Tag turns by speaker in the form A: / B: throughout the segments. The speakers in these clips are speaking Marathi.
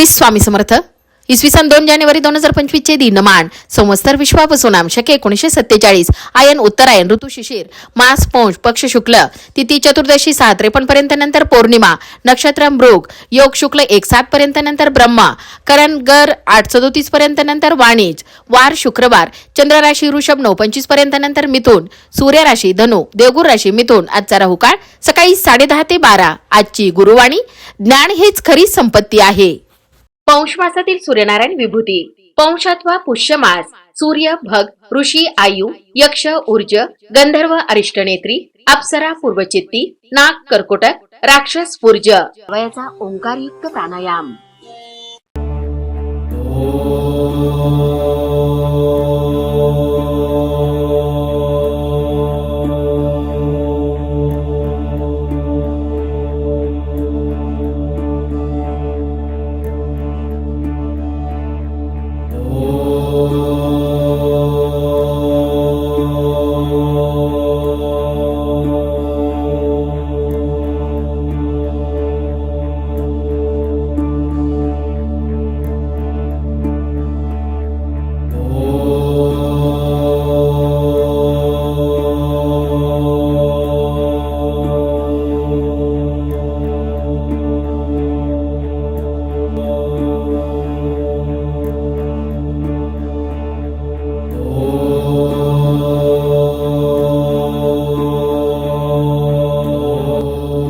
A: श्री स्वामी समर्थ. इसवी सन 2 जानेवारी 2025 चे दिनमान संवत्सर विश्वावसुनाम शके 1947 आयन उत्तरायण ऋतू शिशिर मास पौष पक्ष शुक्ल तिथी चतुर्दशी 6:53 पर्यंत नंतर पौर्णिमा नक्षत्र मृग योग शुक्ल 1:07 पर्यंत नंतर ब्रह्मा करण गर 8:37 पर्यंत नंतर वाणिज वार शुक्रवार चंद्र राशी वृषभ 9:25 पर्यंत नंतर मिथुन सूर्य राशी धनु देवगुर राशी मिथुन आजचा राहुकाळ सकाळी 10:30 ते 12. आजची गुरुवाणी ज्ञान हेच खरी संपत्ती आहे. पौष मासातील सूर्यनारायण विभूती पौष अथवा पुष्य मास सूर्य भग ऋषी आयु यक्ष ऊर्ज गंधर्व अरिष्टनेत्री अप्सरा पूर्वचित्ती नाग कर्कोटक राक्षस ऊर्ज वयाचा ओंकारयुक्त प्राणायाम.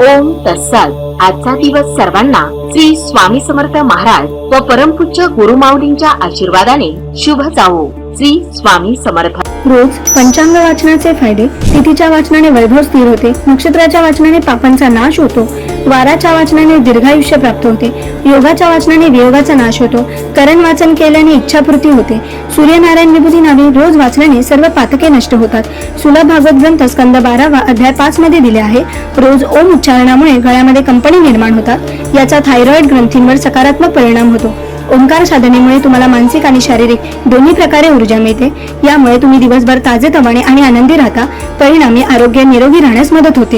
A: ओम तत्सत. आजचा दिवस सर्वांना श्री स्वामी समर्थ महाराज व परमपूज्य गुरुमाऊलींच्या आशीर्वादाने शुभ जावो. श्री स्वामी समर्थ.
B: रोज पंचांग वाचनाचे फायदे. तिथीच्या वाचनाने वैभव स्थिर होते, नक्षत्राच्या वाचनाने पापांचा नाश होतो, वाराच्या वाचनाने दीर्घायुष्य प्राप्त होते, योगाच्या वाचनाने वियोगाचा नाश होतो, करण वाचन केल्याने इच्छापूर्ती होते, सूर्यनारायण विभूती नावे रोज वाचल्याने सर्व पातके नष्ट होतात. सुलभ भागवत ग्रंथ स्कंद 12 अध्याय 5 मध्ये दिले आहे. रोज ओम उच्चारणामुळे गळ्यामध्ये कंपनी निर्माण होतात, याचा थायरॉइड ग्रंथींवर सकारात्मक परिणाम होतो. ओंकार साधनेमुळे तुम्हाला मानसिक आणि शारीरिक दोन्ही प्रकारे ऊर्जा मिळते. यामुळे तुम्ही दिवसभर ताजेतवाने आणि आनंदी राहता. परिणामी आरोग्य निरोगी राहण्यास मदत होते.